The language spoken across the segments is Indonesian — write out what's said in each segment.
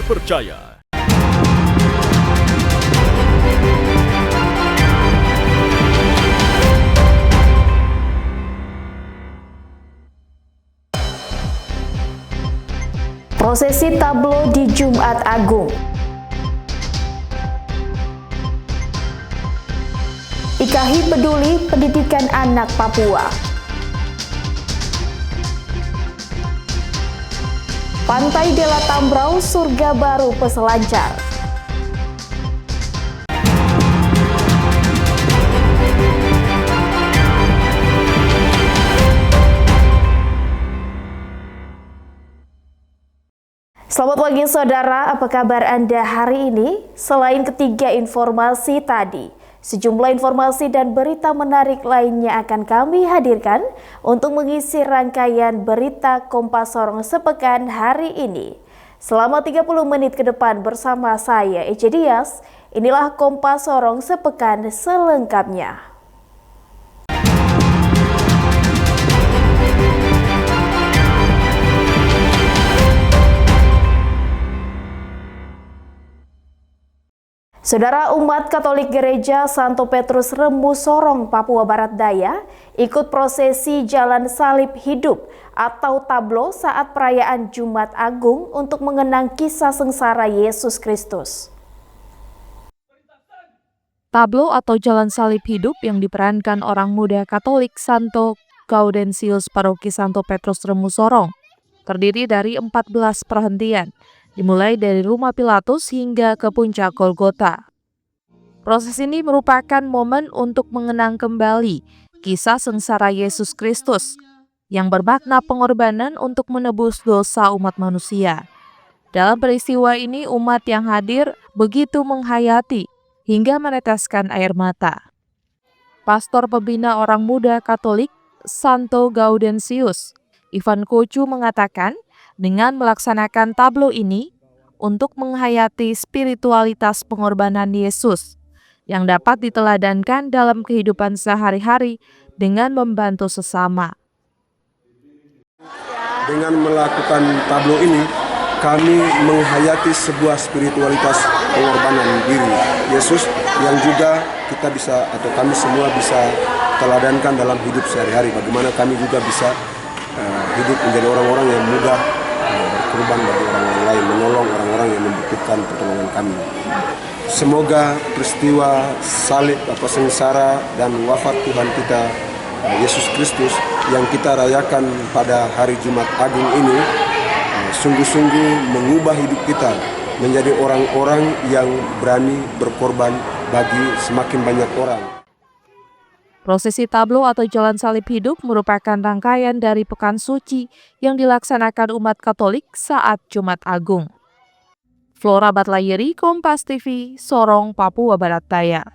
terpercaya. Prosesi tablo di Jumat Agung. IKHI peduli pendidikan anak Papua. Pantai Dela Tambrau, surga baru peselancar. Selamat pagi saudara, apa kabar Anda hari ini? Selain ketiga informasi tadi, sejumlah informasi dan berita menarik lainnya akan kami hadirkan untuk mengisi rangkaian berita Kompas Sorong sepekan hari ini. Selama 30 menit ke depan bersama saya, Ece Dias, inilah Kompas Sorong sepekan selengkapnya. Saudara, umat Katolik Gereja Santo Petrus Remu Sorong, Papua Barat Daya ikut prosesi Jalan Salib Hidup atau tablo saat perayaan Jumat Agung untuk mengenang kisah sengsara Yesus Kristus. Tablo atau Jalan Salib Hidup yang diperankan orang muda Katolik Santo Gaudensius Paroki Santo Petrus Remu Sorong terdiri dari 14 perhentian, dimulai dari Rumah Pilatus hingga ke puncak Golgota. Proses ini merupakan momen untuk mengenang kembali kisah sengsara Yesus Kristus yang bermakna pengorbanan untuk menebus dosa umat manusia. Dalam peristiwa ini, umat yang hadir begitu menghayati hingga meneteskan air mata. Pastor Pembina Orang Muda Katolik Santo Gaudensius, Ivan Kocu mengatakan, dengan melaksanakan tablo ini untuk menghayati spiritualitas pengorbanan Yesus yang dapat diteladankan dalam kehidupan sehari-hari dengan membantu sesama. Dengan melakukan tablo ini, kami menghayati sebuah spiritualitas pengorbanan diri Yesus yang juga kita bisa atau kami semua bisa teladankan dalam hidup sehari-hari. Bagaimana kami juga bisa hidup menjadi orang-orang yang mudah berkorban bagi orang-orang lain, menolong orang-orang yang membutuhkan pertolongan kami. Semoga peristiwa salib sengsara dan wafat Tuhan kita Yesus Kristus yang kita rayakan pada hari Jumat Agung ini sungguh-sungguh mengubah hidup kita menjadi orang-orang yang berani berkorban bagi semakin banyak orang. Prosesi tablo atau Jalan Salib Hidup merupakan rangkaian dari Pekan Suci yang dilaksanakan umat Katolik saat Jumat Agung. Flora Batlayeri, Kompas TV, Sorong, Papua Barat Daya.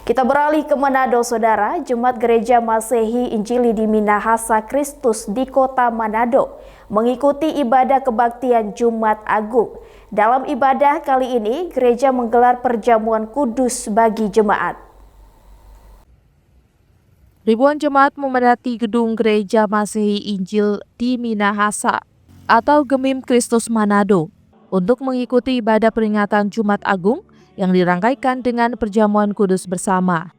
Kita beralih ke Manado, saudara. Jemaat Gereja Masehi Injili di Minahasa Kristus di kota Manado mengikuti ibadah kebaktian Jumat Agung. Dalam ibadah kali ini, gereja menggelar perjamuan kudus bagi jemaat. Ribuan jemaat memadati gedung Gereja Masehi Injil di Minahasa atau Gemim Kristus Manado untuk mengikuti ibadah peringatan Jumat Agung yang dirangkaikan dengan perjamuan kudus bersama.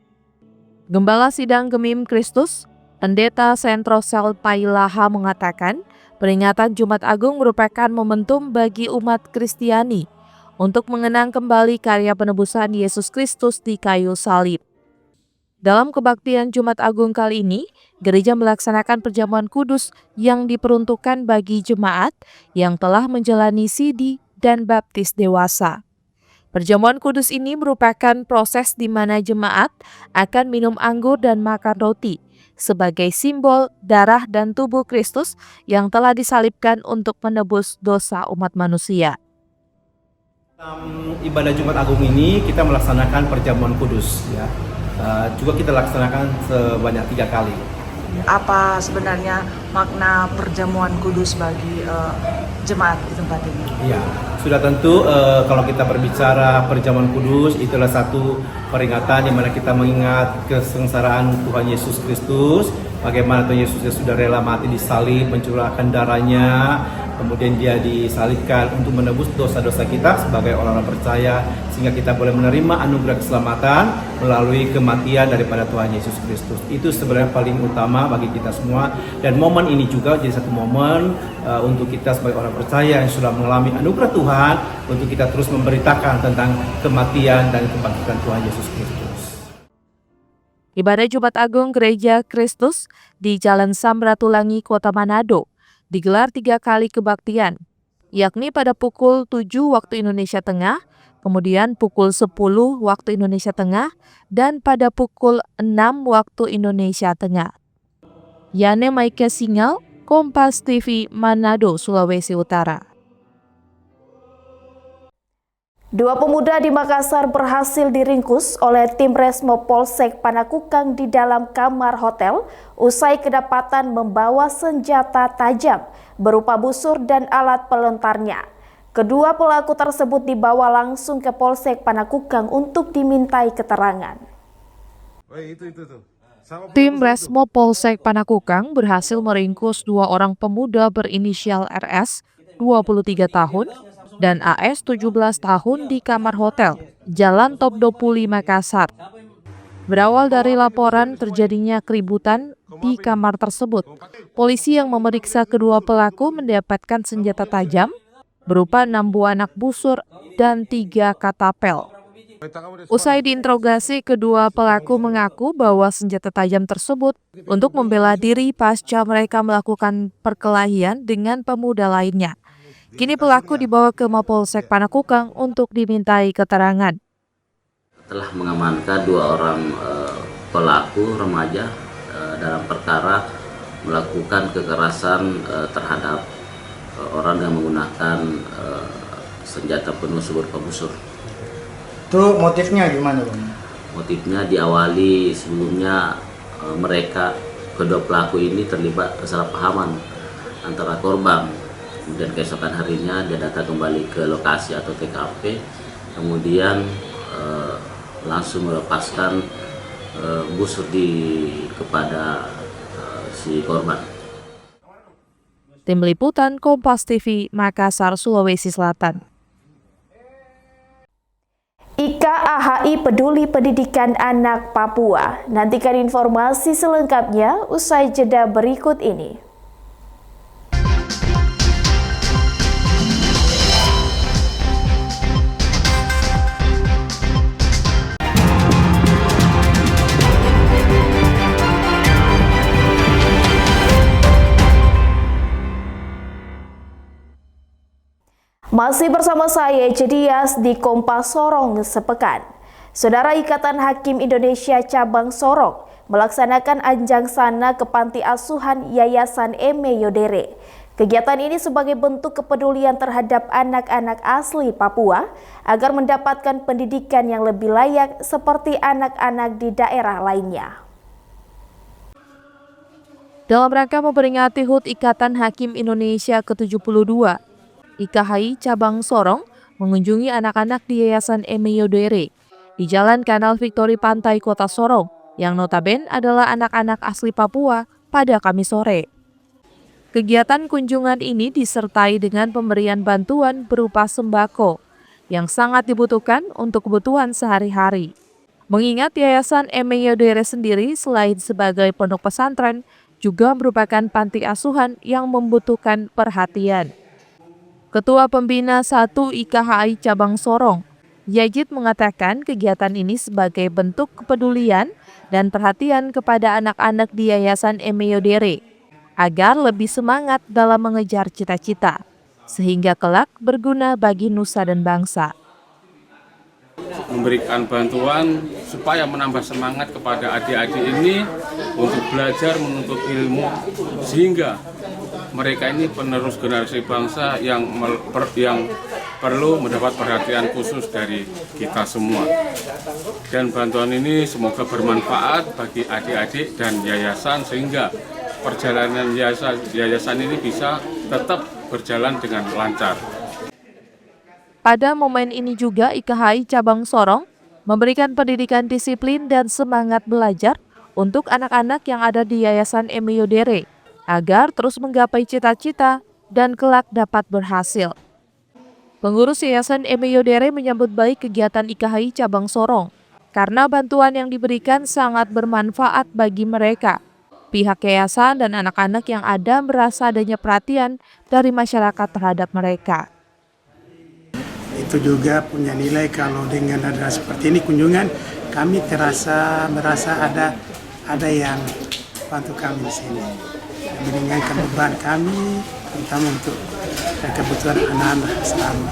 Gembala Sidang Gemim Kristus, Pendeta Sentro Sel Pailaha mengatakan, peringatan Jumat Agung merupakan momentum bagi umat Kristiani untuk mengenang kembali karya penebusan Yesus Kristus di kayu salib. Dalam kebaktian Jumat Agung kali ini, gereja melaksanakan perjamuan kudus yang diperuntukkan bagi jemaat yang telah menjalani sidi dan baptis dewasa. Perjamuan kudus ini merupakan proses di mana jemaat akan minum anggur dan makan roti sebagai simbol darah dan tubuh Kristus yang telah disalibkan untuk menebus dosa umat manusia. Dalam ibadah Jumat Agung ini kita melaksanakan perjamuan kudus, ya. Juga kita laksanakan sebanyak 3 kali. Apa sebenarnya makna perjamuan kudus bagi jemaat di tempat ini? Ya, sudah tentu kalau kita berbicara perjamuan kudus, itulah satu peringatan di mana kita mengingat kesengsaraan Tuhan Yesus Kristus bagaimana Tuhan Yesus sudah rela mati di salib, mencurahkan darahnya, kemudian dia disalibkan untuk menebus dosa-dosa kita sebagai orang-orang percaya, sehingga kita boleh menerima anugerah keselamatan melalui kematian daripada Tuhan Yesus Kristus. Itu sebenarnya paling utama bagi kita semua, dan momen ini juga jadi satu momen untuk kita sebagai orang percaya yang sudah mengalami anugerah Tuhan, untuk kita terus memberitakan tentang kematian dan kebangkitan Tuhan Yesus Kristus. Ibadah Jumat Agung Gereja Kristus di Jalan Samratulangi, Kota Manado digelar 3 kali kebaktian, yakni pada pukul 7 waktu Indonesia Tengah, kemudian pukul 10 waktu Indonesia Tengah, dan pada pukul 6 waktu Indonesia Tengah. Yane Maike Singal, Kompas TV Manado, Sulawesi Utara. 2 pemuda di Makassar berhasil diringkus oleh tim Resmo Polsek Panakukang di dalam kamar hotel usai kedapatan membawa senjata tajam berupa busur dan alat pelontarnya. Kedua pelaku tersebut dibawa langsung ke Polsek Panakukang untuk dimintai keterangan. Tim Resmo Polsek Panakukang berhasil meringkus 2 orang pemuda berinisial RS, 23 tahun, dan AS 17 tahun di kamar hotel Jalan Topdopuli Makassar. Berawal dari laporan terjadinya keributan di kamar tersebut, polisi yang memeriksa kedua pelaku mendapatkan senjata tajam berupa 6 buah anak busur dan 3 katapel. Usai diinterogasi, kedua pelaku mengaku bahwa senjata tajam tersebut untuk membela diri pasca mereka melakukan perkelahian dengan pemuda lainnya. Kini pelaku dibawa ke Mapolsek Panakukang untuk dimintai keterangan. Telah mengamankan 2 orang pelaku remaja dalam perkara melakukan kekerasan terhadap orang yang menggunakan senjata penusuk berupa busur. Itu motifnya gimana, Bang? Motifnya diawali sebelumnya mereka kedua pelaku ini terlibat kesalahpahaman antara korban. Kemudian keesokan harinya dia datang kembali ke lokasi atau TKP, kemudian langsung melepaskan busur kepada si korban. Tim Liputan Kompas TV Makassar, Sulawesi Selatan. IKAHI Peduli Pendidikan Anak Papua. Nantikan informasi selengkapnya usai jeda berikut ini. Masih bersama saya, Jedias, di Kompas Sorong sepekan. Saudara, Ikatan Hakim Indonesia Cabang Sorong melaksanakan anjang sana ke Panti Asuhan Yayasan Eme Yodere. Kegiatan ini sebagai bentuk kepedulian terhadap anak-anak asli Papua agar mendapatkan pendidikan yang lebih layak seperti anak-anak di daerah lainnya. Dalam rangka memperingati HUT Ikatan Hakim Indonesia ke-72, IKAHI Cabang Sorong mengunjungi anak-anak di Yayasan Eme Yodere di Jalan Kanal Victory Pantai Kota Sorong yang notabene adalah anak-anak asli Papua pada Kamis sore. Kegiatan kunjungan ini disertai dengan pemberian bantuan berupa sembako yang sangat dibutuhkan untuk kebutuhan sehari-hari. Mengingat Yayasan Eme Yodere sendiri selain sebagai pondok pesantren juga merupakan panti asuhan yang membutuhkan perhatian. Ketua Pembina 1 IKAHI Cabang Sorong, Yajid, mengatakan kegiatan ini sebagai bentuk kepedulian dan perhatian kepada anak-anak di Yayasan Eme Yodere agar lebih semangat dalam mengejar cita-cita, sehingga kelak berguna bagi nusa dan bangsa. Memberikan bantuan supaya menambah semangat kepada adik-adik ini untuk belajar menuntut ilmu, sehingga mereka ini penerus generasi bangsa yang perlu mendapat perhatian khusus dari kita semua. Dan bantuan ini semoga bermanfaat bagi adik-adik dan yayasan sehingga perjalanan yayasan ini bisa tetap berjalan dengan lancar. Pada momen ini juga IKAHI Cabang Sorong memberikan pendidikan disiplin dan semangat belajar untuk anak-anak yang ada di Yayasan Emeo Dere agar terus menggapai cita-cita dan kelak dapat berhasil. Pengurus Yayasan Emeo Dere menyambut baik kegiatan IKHI Cabang Sorong karena bantuan yang diberikan sangat bermanfaat bagi mereka. Pihak yayasan dan anak-anak yang ada merasa adanya perhatian dari masyarakat terhadap mereka. Itu juga punya nilai kalau dengan ada seperti ini kunjungan, kami merasa ada yang bantu kami di sini, meringankan beban kami, terutama untuk kebutuhan anak-anak selama.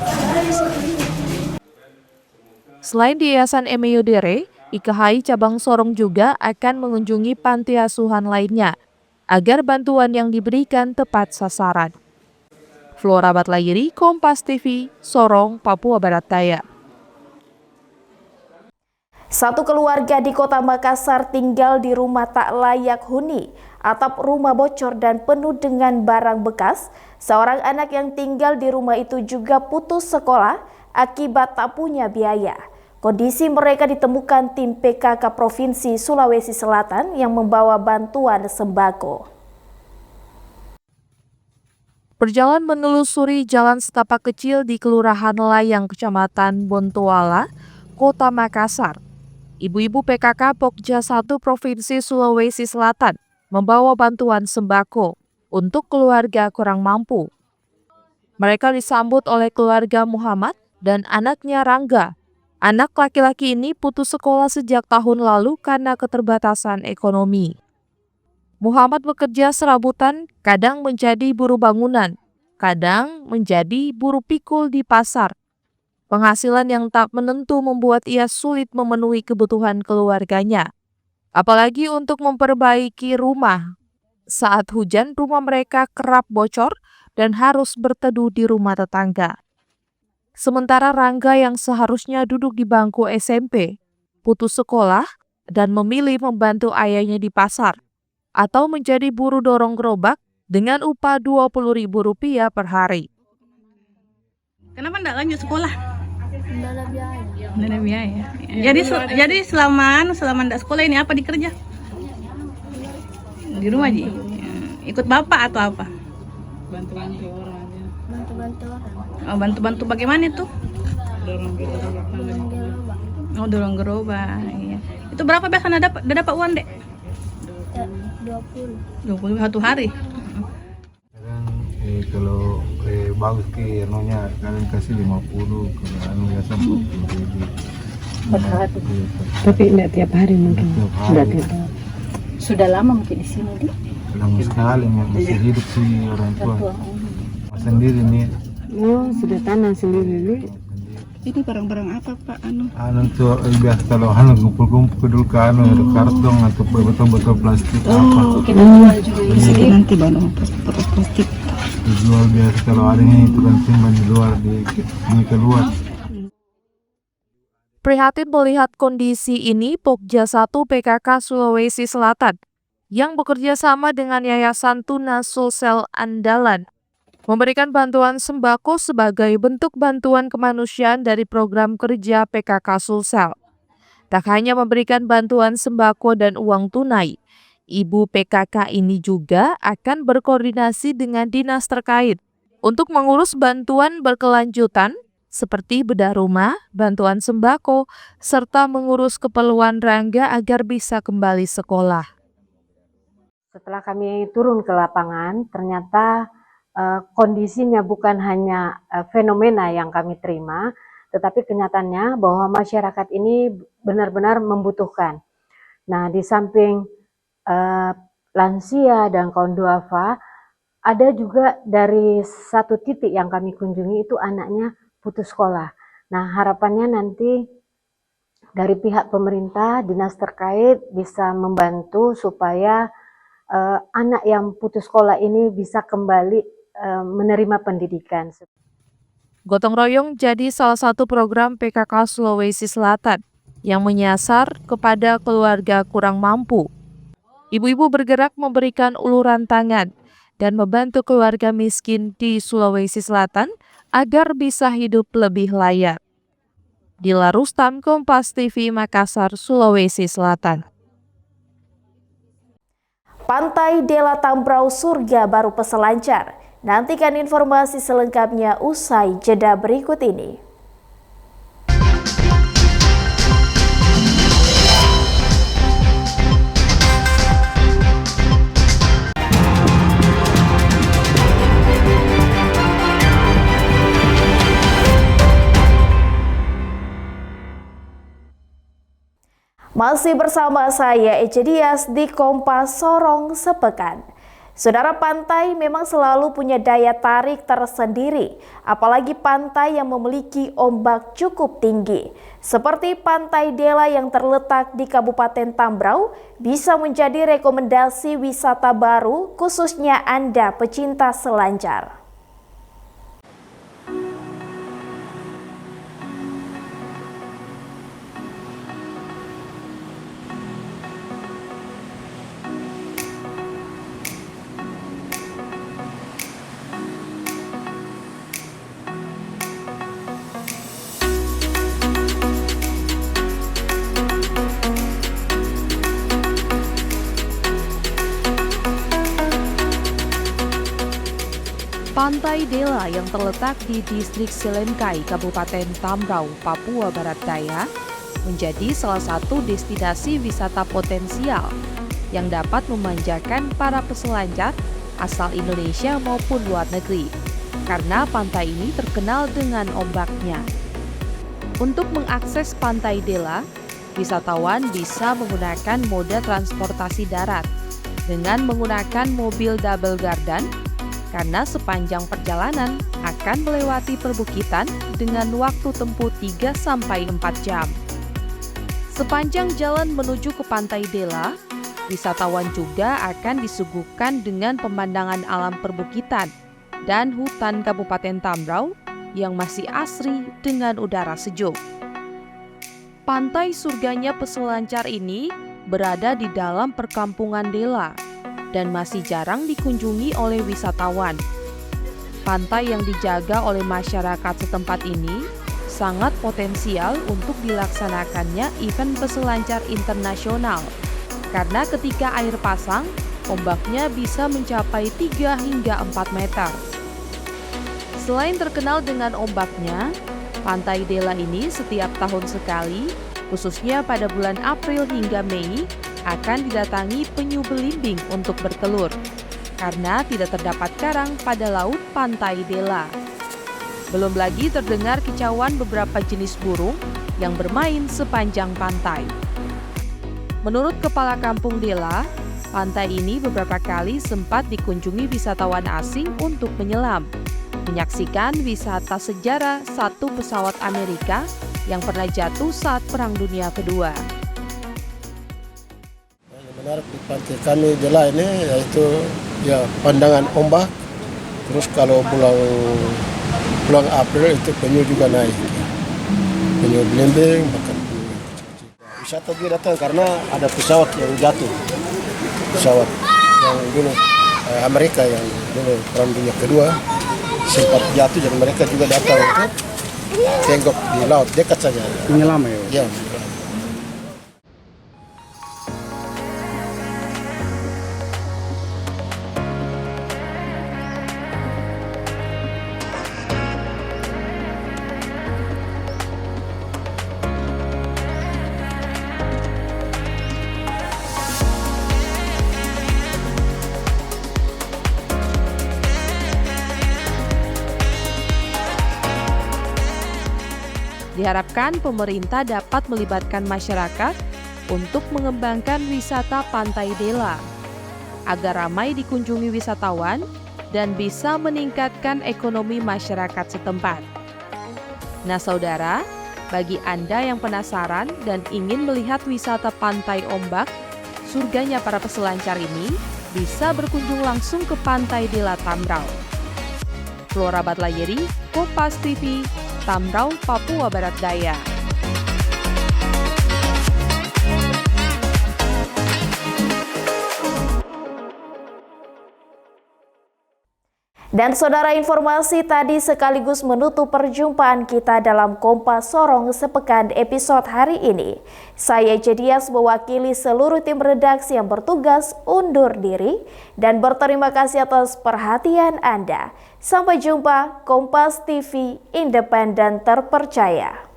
Selain di Yayasan Emeo Dere, IKHI Cabang Sorong juga akan mengunjungi panti asuhan lainnya agar bantuan yang diberikan tepat sasaran. Flora Batlayiri, Kompas TV, Sorong, Papua Barat Daya. Satu keluarga di Kota Makassar tinggal di rumah tak layak huni. Atap rumah bocor dan penuh dengan barang bekas. Seorang anak yang tinggal di rumah itu juga putus sekolah akibat tak punya biaya. Kondisi mereka ditemukan tim PKK Provinsi Sulawesi Selatan yang membawa bantuan sembako. Berjalan menelusuri jalan setapak kecil di Kelurahan Layang, Kecamatan Bontoala, Kota Makassar, ibu-ibu PKK Pokja 1 Provinsi Sulawesi Selatan membawa bantuan sembako untuk keluarga kurang mampu. Mereka disambut oleh keluarga Muhammad dan anaknya Rangga. Anak laki-laki ini putus sekolah sejak tahun lalu karena keterbatasan ekonomi. Muhammad bekerja serabutan, kadang menjadi buruh bangunan, kadang menjadi buruh pikul di pasar. Penghasilan yang tak menentu membuat ia sulit memenuhi kebutuhan keluarganya. Apalagi untuk memperbaiki rumah. Saat hujan, rumah mereka kerap bocor dan harus berteduh di rumah tetangga. Sementara Rangga yang seharusnya duduk di bangku SMP, putus sekolah dan memilih membantu ayahnya di pasar atau menjadi buruh dorong gerobak dengan upah Rp20.000 per hari. Kenapa enggak lanjut sekolah? Enggak ada biaya. Jadi selama enggak sekolah ini apa dikerja? Di rumah aja. Ikut bapak atau apa? Bantu-bantu orang. Oh, bantu-bantu bagaimana itu? Dorong gerobak. Oh, dorong gerobak. Iya. Itu berapa biasanya dapat uang, Dek? 20 satu hari. Kadang kalau bagus ke anunya kalian kasih 50, kalau anu ya 40.000 per hari. Tapi enggak tiap hari mungkin. Tiap hari. Sudah lama mungkin di sini, Di? Lama sekali masih hidup sih orang tua. Sendiri nih. Oh, sudah tanam sendiri nih. Ini barang-barang apa, Pak? Anu tuh biasa kalau kumpul-kumpul dulu ke anu karton atau botol-botol plastik apa. Kita jual juga di sini. Nanti barang plastik. Dijual biasa kalau ada yang itu kan simpan di luar ini keluar. Prihatin melihat kondisi ini, Pokja 1 PKK Sulawesi Selatan yang bekerja sama dengan Yayasan Tuna Sulsel Andalan memberikan bantuan sembako sebagai bentuk bantuan kemanusiaan dari program kerja PKK Sulsel. Tak hanya memberikan bantuan sembako dan uang tunai, ibu PKK ini juga akan berkoordinasi dengan dinas terkait untuk mengurus bantuan berkelanjutan seperti bedah rumah, bantuan sembako, serta mengurus keperluan Rangga agar bisa kembali sekolah. Setelah kami turun ke lapangan, ternyata kondisinya bukan hanya fenomena yang kami terima, tetapi kenyataannya bahwa masyarakat ini benar-benar membutuhkan. Nah, di samping lansia dan kaum duafa, ada juga dari satu titik yang kami kunjungi itu anaknya putus sekolah. Nah, harapannya nanti dari pihak pemerintah, dinas terkait bisa membantu supaya anak yang putus sekolah ini bisa kembali menerima pendidikan. Gotong royong jadi salah satu program PKK Sulawesi Selatan yang menyasar kepada keluarga kurang mampu. Ibu-ibu bergerak memberikan uluran tangan dan membantu keluarga miskin di Sulawesi Selatan agar bisa hidup lebih layak. Dila Rustam, Kompas TV, Makassar, Sulawesi Selatan. Pantai Dela Tambrau surga baru peselancar. Nantikan informasi selengkapnya usai jeda berikut ini. Masih bersama saya Ece Dias di Kompas Sorong Sepekan. Saudara, pantai memang selalu punya daya tarik tersendiri, apalagi pantai yang memiliki ombak cukup tinggi. Seperti Pantai Dela yang terletak di Kabupaten Tambrau bisa menjadi rekomendasi wisata baru khususnya Anda pecinta selancar. Pantai Dela yang terletak di Distrik Silengkai, Kabupaten Tambrau, Papua Barat Daya, menjadi salah satu destinasi wisata potensial yang dapat memanjakan para peselancar asal Indonesia maupun luar negeri, karena pantai ini terkenal dengan ombaknya. Untuk mengakses Pantai Dela, wisatawan bisa menggunakan moda transportasi darat dengan menggunakan mobil double gardan, karena sepanjang perjalanan akan melewati perbukitan dengan waktu tempuh 3-4 jam. Sepanjang jalan menuju ke Pantai Dela, wisatawan juga akan disuguhkan dengan pemandangan alam perbukitan dan hutan Kabupaten Tambrau yang masih asri dengan udara sejuk. Pantai surganya peselancar ini berada di dalam perkampungan Dela dan masih jarang dikunjungi oleh wisatawan. Pantai yang dijaga oleh masyarakat setempat ini sangat potensial untuk dilaksanakannya event peselancar internasional, karena ketika air pasang, ombaknya bisa mencapai 3 hingga 4 meter. Selain terkenal dengan ombaknya, Pantai Dela ini setiap tahun sekali, khususnya pada bulan April hingga Mei, akan didatangi penyu belimbing untuk bertelur, karena tidak terdapat karang pada laut Pantai Dela. Belum lagi terdengar kicauan beberapa jenis burung yang bermain sepanjang pantai. Menurut Kepala Kampung Dela, pantai ini beberapa kali sempat dikunjungi wisatawan asing untuk menyelam, menyaksikan wisata sejarah satu pesawat Amerika yang pernah jatuh saat Perang Dunia Kedua. Menarik di pantai kami Dela ini yaitu pandangan ombak, terus kalau bulan April itu penyu juga naik, penyu belimbing, bahkan penyu kecil-kecil. Wisata dia datang karena ada pesawat yang jatuh, pesawat yang dulu Amerika yang dulu Perang Dunia Kedua sempat jatuh, jadi mereka juga datang untuk tengok di laut dekat saja. Menyelam ya? Ya. Diharapkan pemerintah dapat melibatkan masyarakat untuk mengembangkan wisata Pantai Dela agar ramai dikunjungi wisatawan dan bisa meningkatkan ekonomi masyarakat setempat. Nah saudara, bagi Anda yang penasaran dan ingin melihat wisata pantai ombak, surganya para peselancar ini, bisa berkunjung langsung ke Pantai Dela Tambrau. Flora Batlayeri, Kompas TV, Tambrau, Papua Barat Daya. Dan saudara, informasi tadi sekaligus menutup perjumpaan kita dalam Kompas Sorong Sepekan episode hari ini. Saya Jedias mewakili seluruh tim redaksi yang bertugas undur diri dan berterima kasih atas perhatian Anda. Sampai jumpa. Kompas TV, independen terpercaya.